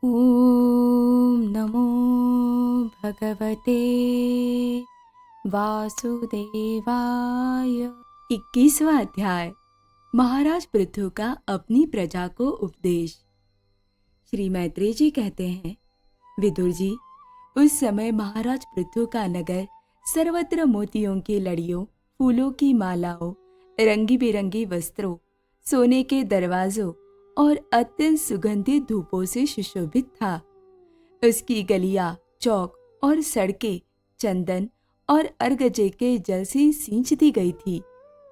ओम नमो भगवते वासुदेवाय। 21वां अध्याय। महाराज पृथु का अपनी प्रजा को उपदेश। श्री मैत्रेय जी कहते हैं, विदुर जी, उस समय महाराज पृथु का नगर सर्वत्र मोतियों की लड़ियों, फूलों की मालाओं, रंगी बिरंगी वस्त्रों, सोने के दरवाजों और अत्यंत सुगंधित धूपों से सुशोभित था। उसकी गलियां, चौक और सड़कें चंदन और अर्गजे के जल से सींच दी गई थी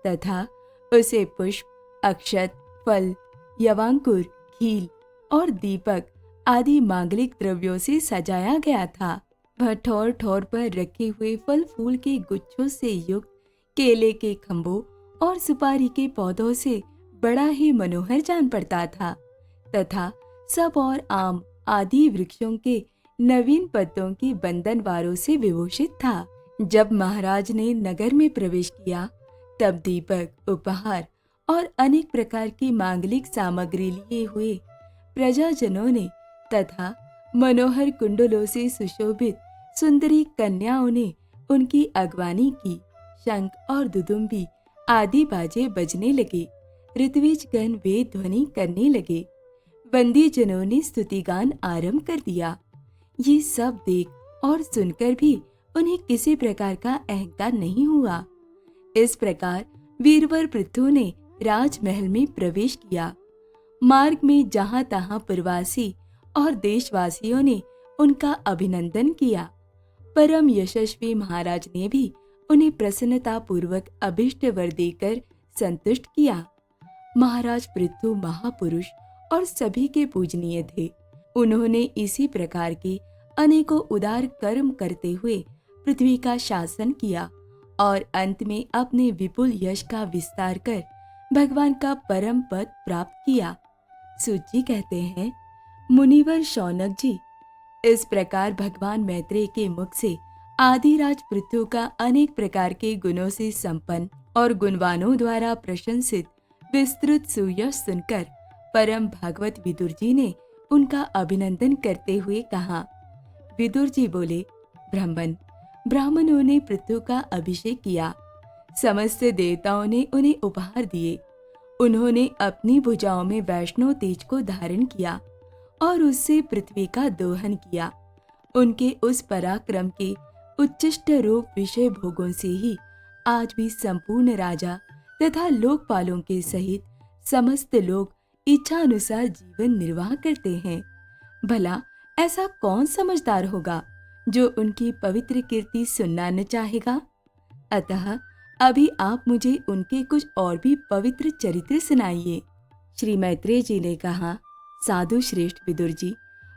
तथा उसे पुष्प, अक्षत, फल, यवांकुर, खील और दीपक आदि मांगलिक द्रव्यों से सजाया गया था। वह ठौर ठौर पर रखे हुए फल फूल के गुच्छों से युक्त केले के खंभों और सुपारी के पौधों से बड़ा ही मनोहर जान पड़ता था तथा सब और आम आदि वृक्षों के नवीन पत्तों की बंधनवारों से विभूषित था। जब महाराज ने नगर में प्रवेश किया तब दीपक, उपहार और अनेक प्रकार की मांगलिक सामग्री लिए हुए प्रजाजनों ने तथा मनोहर कुंडलों से सुशोभित सुंदरी कन्याओं ने उनकी अगवानी की। शंख और दुदुम्बी आदि बाजे बजने लगे, ऋत्विजगण वेद ध्वनि करने लगे, बंदी जनों ने स्तुतिगान आरंभ कर दिया। ये सब देख और सुनकर भी उन्हें किसी प्रकार का अहंकार नहीं हुआ। इस प्रकार वीरवर पृथु ने राजमहल में प्रवेश किया। मार्ग में जहां तहां प्रवासी और देशवासियों ने उनका अभिनंदन किया। परम यशस्वी महाराज ने भी उन्हें प्रसन्नता पूर्वक अभिष्ट वर देकर संतुष्ट किया। महाराज पृथु महापुरुष और सभी के पूजनीय थे। उन्होंने इसी प्रकार के अनेकों उदार कर्म करते हुए पृथ्वी का शासन किया और अंत में अपने विपुल यश का विस्तार कर भगवान का परम पद प्राप्त किया। सूत जी कहते हैं, मुनिवर शौनक जी, इस प्रकार भगवान मैत्रेय के मुख से आदिराज पृथु का अनेक प्रकार के गुणों से संपन्न और गुणवानों द्वारा प्रशंसित विस्तृत सुयश सुनकर परम भागवत विदुर जी ने उनका अभिनंदन करते हुए कहा। विदुर जी बोले, ब्राह्मणों ने पृथु का अभिषेक किया। समस्त देवताओं ने उन्हें उपहार दिए। उन्होंने अपनी भुजाओं में वैष्णव तेज को धारण किया और उससे पृथ्वी का दोहन किया। उनके उस पराक्रम के उच्चिष्ट रूप विषय भोगों से ही आज भी संपूर्ण राजा तथा लोकपालों के सहित समस्त लोग इच्छा अनुसार जीवन निर्वाह करते हैं। भला ऐसा कौन समझदार होगा जो उनकी पवित्र कीर्ति सुनना न चाहेगा? अतः अभी आप मुझे उनके कुछ और भी पवित्र चरित्र सुनाइए। श्री मैत्रेय जी ने कहा, साधु श्रेष्ठ विदुर जी,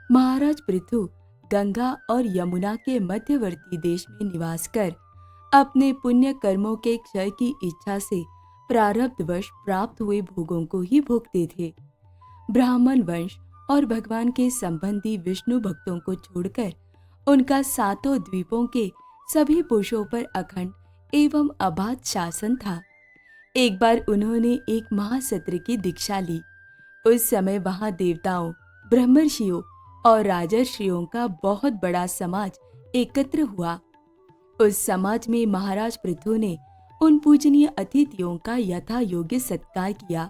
महाराज पृथु गंगा और यमुना के मध्यवर्ती देश में निवास कर अपने पुण्य कर्मों के क्षय की इच्छा से प्रारब्धवश प्राप्त हुए भोगों को ही भोगते थे। ब्राह्मण वंश और भगवान के संबंधी विष्णु भक्तों को छोड़कर उनका सातों द्वीपों के सभी पुरुषों पर अखंड एवं अबाध शासन था। एक बार उन्होंने एक महासत्र की दीक्षा ली। उस समय वहां देवताओं, ब्रह्मर्षियों और राजर्षियों का बहुत बड़ा समाज एकत्र हुआ। उस समाज में महाराज पृथु ने उन पूजनीय अतिथियों का यथा योग्य सत्कार किया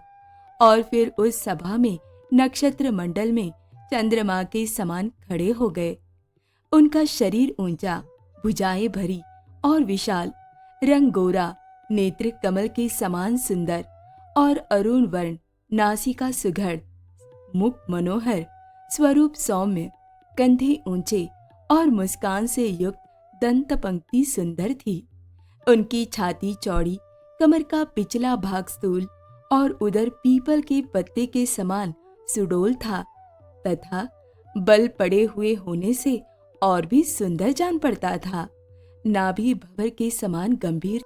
और फिर उस सभा में नक्षत्र मंडल में चंद्रमा के समान खड़े हो गए। उनका शरीर ऊंचा, भुजाएं भरी और विशाल, रंग गोरा, नेत्र कमल के समान सुंदर और अरुण वर्ण, नासिका सुघड़, मुख मनोहर, स्वरूप सौम्य, कंधे ऊंचे और मुस्कान से युक्त दंत पंक्ति सुंदर थी। उनकी छाती चौड़ी, कमर का पिछला भाग स्थूल और उदर पीपल के पत्ते के समान सुडौल था तथा बल पड़े हुए होने से और भी सुंदर जान पड़ता था। नाभि भंवर के समान गंभीर,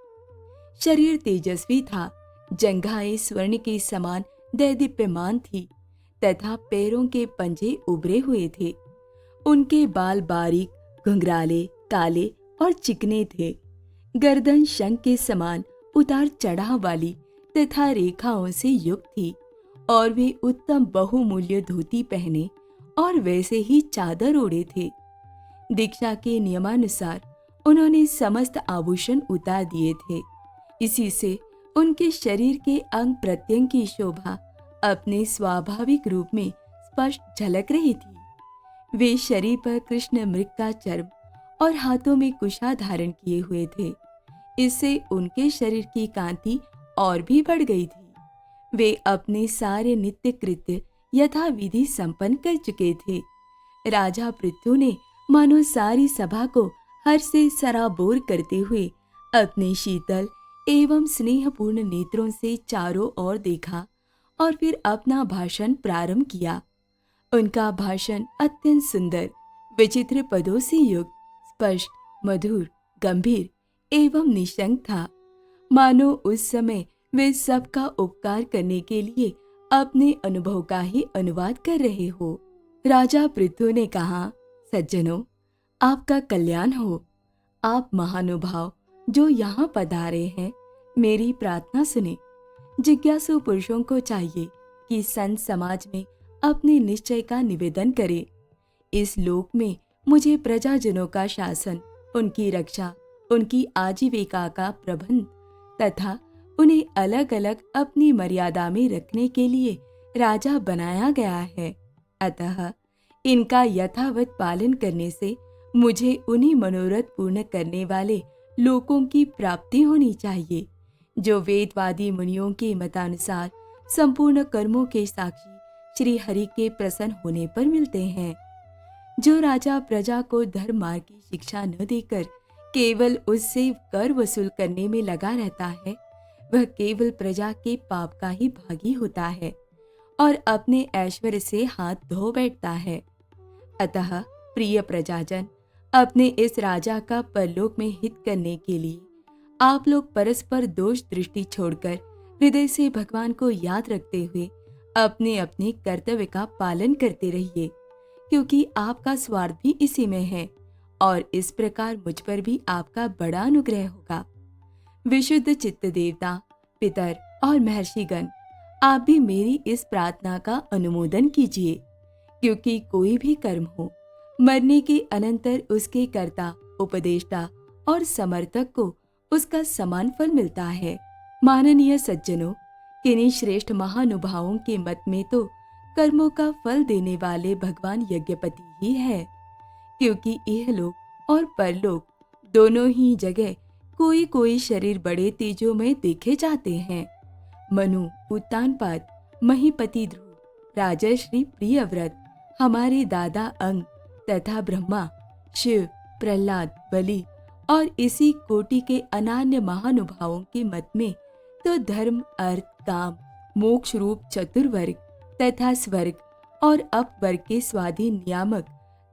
शरीर तेजस्वी था, जंघाएं स्वर्ण के समान दैदीप्यमान थी तथा पैरों के पंजे उभरे हुए थे। उनके बाल बारीक, घुंघराले, काले और चिकने थे। गर्दन शंख के समान उतार चढ़ाव वाली तथा रेखाओं से युक्त थी और वे उत्तम बहुमूल्य धोती पहने और वैसे ही चादर ओढ़े थे। दीक्षा के नियमानुसार उन्होंने समस्त आभूषण उतार दिए थे। इसी से उनके शरीर के अंग प्रत्यंग की शोभा अपने स्वाभाविक रूप में स्पष्ट झलक रही थी। वे शरीर पर कृष्ण मृग का चर्म और हाथों में कुशा धारण किए हुए थे। इससे उनके शरीर की कांति और भी बढ़ गई थी। वे अपने सारे नित्य कृत्य यथाविधि संपन्न कर चुके थे। राजा पृथु ने मानो सारी सभा को हर्ष से सराबोर करते हुए अपने शीतल एवं स्नेहपूर्ण नेत्रों से चारों ओर देखा और फिर अपना भाषण प्रारंभ किया। उनका भाषण अत्यंत सुंदर, विचित्र पदों से युक्त, स्पष्ट, मधुर, गंभीर एवं निशंक था। मानो उस समय वे सबका उपकार करने के लिए अपने अनुभव का ही अनुवाद कर रहे हो। राजा पृथु ने कहा, सज्जनों, आपका कल्याण हो। आप महानुभाव जो यहाँ पधारे हैं, मेरी प्रार्थना सुने। जिज्ञासु पुरुषों को चाहिए कि संत समाज में अपने निश्चय का निवेदन करें। इस लोक में मुझे प्रजाजनों का शासन, उनकी रक्षा, उनकी आजीविका का प्रबंध तथा उन्हें अलग अलग अपनी मर्यादा में रखने के लिए राजा बनाया गया है। अतः इनका यथावत पालन करने से मुझे उन्हीं मनोरथ पूर्ण करने वाले लोकों की प्राप्ति होनी चाहिए, जो वेदवादी मुनियों के मतानुसार संपूर्ण कर्मों के साक्षी श्री हरि के प्रसन्न होने पर मिलते हैं। जो राजा प्रजा को धर्म मार्ग की शिक्षा न देकर केवल उससे कर वसूल करने में लगा रहता है, वह केवल प्रजा के पाप का ही भागी होता है और अपने ऐश्वर्य से हाथ धो बैठता है। अतः प्रिय प्रजाजन, अपने इस राजा का परलोक में हित करने के लिए आप लोग परस्पर दोष दृष्टि छोड़कर हृदय से भगवान को याद रखते हुए अपने अपने कर्तव्य का पालन करते रहिए, क्योंकि आपका स्वार्थ भी इसी में है और इस प्रकार मुझ पर भी आपका बड़ा अनुग्रह होगा। विशुद्ध चित्त देवता, पितर और महर्षिगण, आप भी मेरी इस प्रार्थना का अनुमोदन कीजिए, क्योंकि कोई भी कर्म हो, मरने के अनंतर उसके कर्ता, उपदेष्टा और समर्थक को उसका समान फल मिलता है। माननीय सज्जनों, किन्हीं श्रेष्ठ महानुभावों के मत में तो कर्मों का फल देने वाले भगवान यज्ञपति ही है, क्योंकि इहलोक और परलोक दोनों ही जगह कोई कोई शरीर बड़े तेजों में देखे जाते हैं। मनु, उत्तानपाद, महीपति ध्रुव, राजर्षि प्रियव्रत, हमारे दादा अंग तथा ब्रह्मा, शिव, प्रहलाद, बलि और इसी कोटि के अनन्य महानुभावों के मत में तो धर्म, अर्थ, काम, मोक्ष रूप चतुर्वर्ग तथा स्वर्ग और अपवर्ग के स्वाधीन नियामक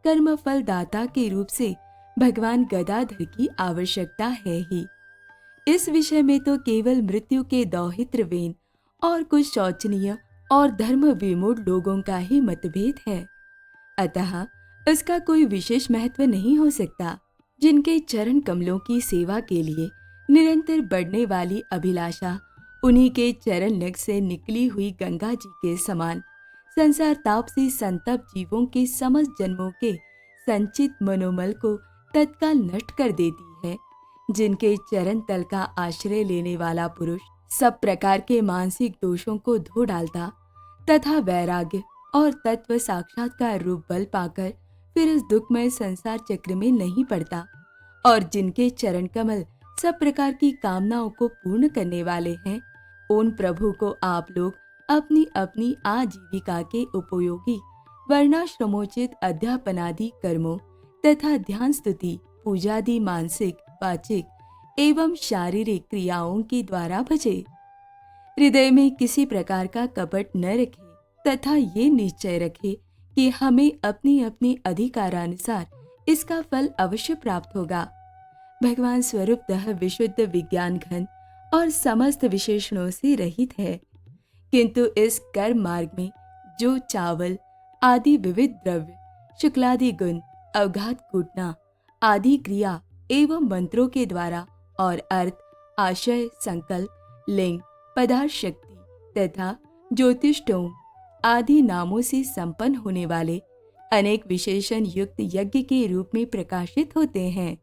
कर्म फल दाता के रूप से भगवान गदाधर की आवश्यकता है ही। इस विषय में तो केवल मृत्यु के दौहित्र वेन और कुछ शोचनीय और धर्म विमूढ़ लोगों का ही मतभेद है। अतः इसका कोई विशेष महत्व नहीं हो सकता। जिनके चरण कमलों की सेवा के लिए निरंतर बढ़ने वाली अभिलाषा उन्हीं के चरण नख से निकली हुई गंगा जी के समान संसार ताप से संतप्त जीवों के समस्त जन्मों के संचित मनोमल को तत्काल नष्ट कर देती है। जिनके चरण तल का आश्रय लेने वाला पुरुष सब प्रकार के मानसिक दोषों को धो डालता तथा वैराग्य और तत्व साक्षात्कार रूप बल पाकर फिर इस दुखमय संसार चक्र में नहीं पड़ता, और जिनके चरण कमल सब प्रकार की कामनाओं को पूर्ण करने वाले हैं, उन प्रभु को आप लोग अपनी अपनी आजीविका के उपयोगी वर्णाश्रमोचित अध्यापनादि कर्मों तथा ध्यान स्तुति पूजादि मानसिक, वाचिक एवं शारीरिक क्रियाओं के द्वारा भजे। हृदय में किसी प्रकार का कपट न रखे तथा ये निश्चय रखे कि हमें अपने अपने अधिकारानुसार इसका फल अवश्य प्राप्त होगा। भगवान स्वरूपतः विशुद्ध विज्ञान घन और समस्त विशेषणों से रहित है, किंतु इस कर्म मार्ग में जो चावल आदि विविध द्रव्य, शुक्लादि गुण, अवघात कूटना आदि क्रिया एवं मंत्रों के द्वारा और अर्थ, आशय, संकल्प, लिंग, पदार्थ शक्ति तथा ज्योतिष्टोम आदि नामों से संपन्न होने वाले अनेक विशेषण युक्त यज्ञ के रूप में प्रकाशित होते हैं।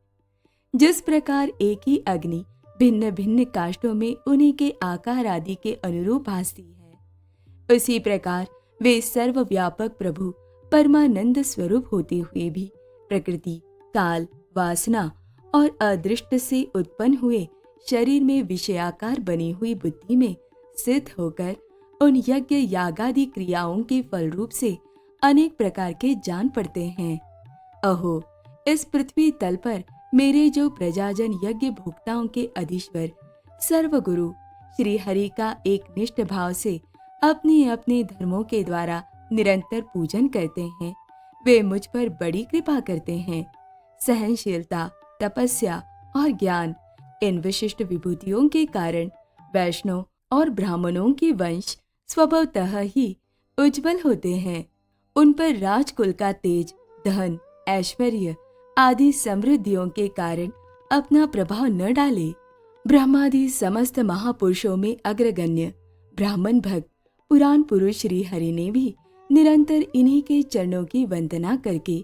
जिस प्रकार एक ही अग्नि भिन्न भिन्न काष्ठों में उन्हीं के आकार आदि के अनुरूप भासती है, उसी प्रकार वे सर्वव्यापक प्रभु परमानंद स्वरूप होते हुए भी प्रकृति, काल, वासना और अदृष्ट से उत्पन्न हुए शरीर में विषयाकार बनी हुई बुद्धि में सिद्ध होकर उन यज्ञ यागादि क्रियाओं के फल रूप से अनेक प्रकार के जान पड़ते हैं। अहो, इस पृथ्वी तल पर मेरे जो प्रजाजन यज्ञ भोक्ताओं के अधीश्वर सर्वगुरु श्री हरि का एक निष्ठ भाव से अपने अपने धर्मों के द्वारा निरंतर पूजन करते हैं, वे मुझ पर बड़ी कृपा करते हैं। सहनशीलता, तपस्या और ज्ञान, इन विशिष्ट विभूतियों के कारण वैष्णव और ब्राह्मणों के वंश स्वभावतः ही उज्जवल होते हैं। उन पर राजकुल का तेज, धन, ऐश्वर्य आदि समृद्धियों के कारण अपना प्रभाव न डाले। ब्रह्मादि समस्त महापुरुषों में अग्रगण्य ब्राह्मण भक्त पुराण पुरुष श्री हरि ने भी निरंतर इन्हीं के चरणों की वंदना करके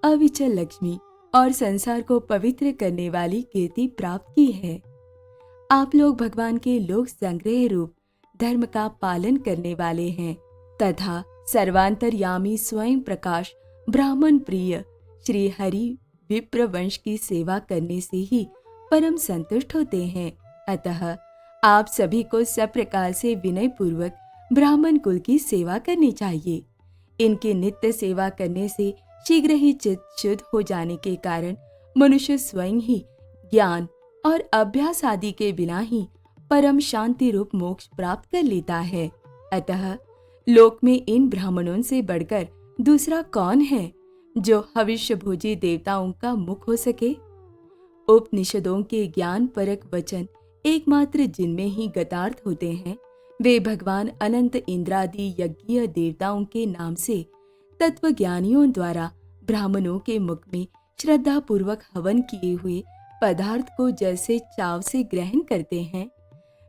अविचल लक्ष्मी और संसार को पवित्र करने वाली कीर्ति प्राप्त की है। आप लोग भगवान के लोक संग्रह रूप धर्म का पालन करने वाले हैं तथा सर्वांतर्यामी स्वयं प्रकाश ब्राह्मण प्रिय श्री हरि विप्र वंश की सेवा करने से ही परम संतुष्ट होते हैं। अतः आप सभी को सब प्रकार से विनय पूर्वक ब्राह्मण कुल की सेवा करनी चाहिए। इनकी नित्य सेवा करने से शीघ्र ही चित्त शुद्ध हो जाने के कारण मनुष्य स्वयं ही ज्ञान और अभ्यास आदि के बिना ही परम शांति रूप मोक्ष प्राप्त कर लेता है। अतः लोक में इन ब्राह्मणों से बढ़कर दूसरा कौन है जो हविष्य भोजी देवताओं का मुख हो सके। उपनिषदों के ज्ञान परक वचन एकमात्र जिनमें ही गतार्थ होते हैं, वे भगवान अनंत इंद्रादि यज्ञीय देवताओं के नाम से तत्वज्ञानियों द्वारा ब्राह्मणों के मुख में श्रद्धा पूर्वक हवन किए हुए पदार्थ को जैसे चाव से ग्रहण करते हैं,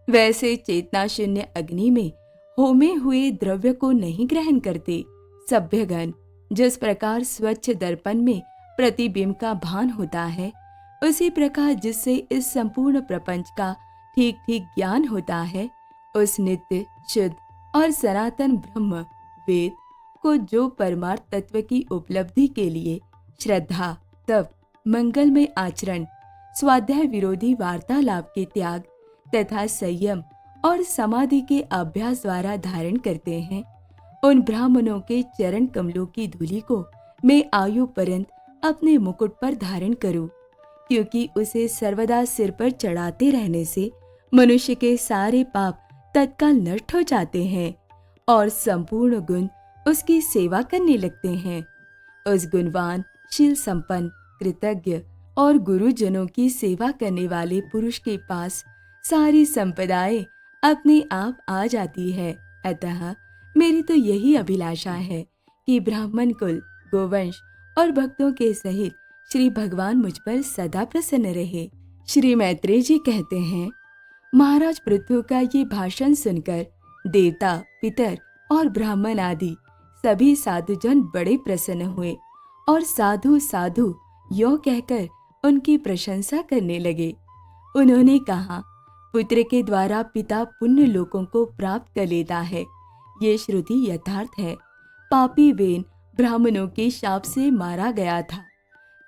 वैसे चेतना शून्य अग्नि में होमे हुए द्रव्य को नहीं ग्रहण करते। सभ्यगण जिस प्रकार स्वच्छ दर्पण में प्रतिबिंब का भान होता है, उसी प्रकार जिससे इस संपूर्ण प्रपंच का ठीक ठीक ज्ञान होता है, उस नित्य शुद्ध और सनातन ब्रह्म वेद को जो परमार्थ तत्व की उपलब्धि के लिए श्रद्धा, तप, मंगलमय आचरण, स्वाध्याय विरोधी वार्तालाप के त्याग तथा संयम और समाधि के अभ्यास द्वारा धारण करते हैं, उन ब्राह्मणों के चरण कमलों की धूलि को मैं आयु पर्यंत अपने मुकुट पर धारण करूं, क्योंकि उसे सर्वदा सिर पर चढ़ाते रहने से मनुष्य के सारे पाप तत्काल नष्ट हो जाते हैं और संपूर्ण गुण उसकी सेवा करने लगते हैं। उस गुणवान, शील संपन्न, कृतज्ञ और गुरुजनों की सेवा करने वाले पुरुष के पास सारी संपदाएं अपने आप आ जाती है। अतः मेरी तो यही अभिलाषा है कि ब्राह्मण कुल, गोवंश और भक्तों के सहित श्री भगवान मुझ पर सदा प्रसन्न रहे। श्री मैत्रेय जी कहते हैं, महाराज पृथु का ये भाषण सुनकर देवता, पितर और ब्राह्मण आदि सभी साधुजन बड़े प्रसन्न हुए और साधु साधु यो कहकर उनकी प्रशंसा करने लगे। उन्होंने कहा, पुत्र के द्वारा पिता पुण्य लोकों को प्राप्त कर लेता है, ये श्रुति यथार्थ है। पापी वेन ब्राह्मणों के शाप से मारा गया था,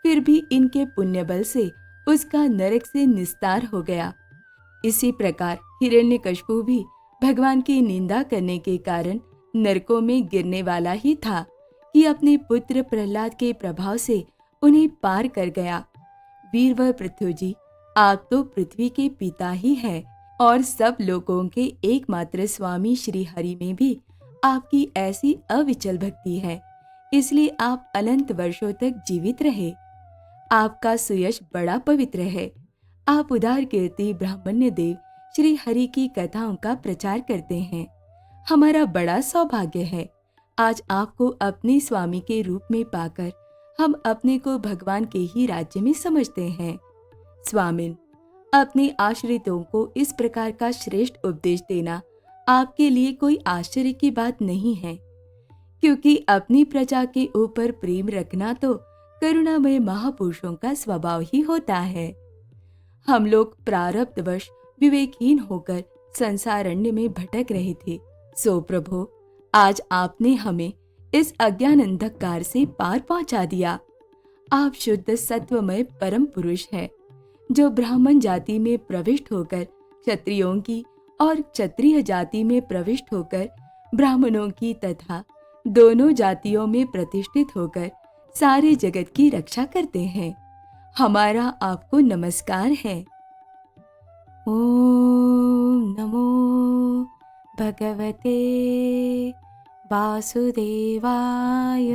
फिर भी इनके पुण्य बल से उसका नरक से निस्तार हो गया। इसी प्रकार हिरण्यकशिपु भी भगवान की निंदा करने के कारण नरकों में गिरने वाला ही था कि अपने पुत्र प्रहलाद के प्रभाव से उन्हें पार कर गया। वीरवर पृथु जी, आप तो पृथ्वी के पिता ही हैं और सब लोगों के एकमात्र स्वामी श्री हरि में भी आपकी ऐसी अविचल भक्ति है, इसलिए आप अनंत वर्षों तक जीवित रहे। आपका सुयश बड़ा पवित्र है। आप उदार कीर्ति ब्राह्मण्य देव श्री हरि की कथाओं का प्रचार करते हैं। हमारा बड़ा सौभाग्य है। आज आपको अपने स्वामी के रूप में पाकर हम अपने को भगवान के ही राज्य में समझते हैं। स्वामिन, अपने आश्रितों को इस प्रकार का श्रेष्ठ उपदेश देना आपके लिए कोई आश्चर्य की बात नहीं है। क्योंकि अपनी प्रजा के ऊपर प्रेम रखना तो करुणामय महापुरुषों का स्वभाव ही होता है। हम लोग प्रारब्धवश विवेकहीन होकर संसारण्य में भटक रहे थे। सो प्रभु, आज आपने हमें इस अज्ञान अंधकार से पार पहुंचा दिया। आप शुद्ध सत्वमय परम पुरुष हैं, जो ब्राह्मण जाति में प्रविष्ट होकर क्षत्रियों की और क्षत्रिय जाति में प्रविष्ट होकर ब्राह्मणों की तथा दोनों जातियों में प्रतिष्ठित होकर सारे जगत की रक्षा करते हैं। हमारा आपको नमस्कार है। ओम नमो भगवते वासुदेवाय।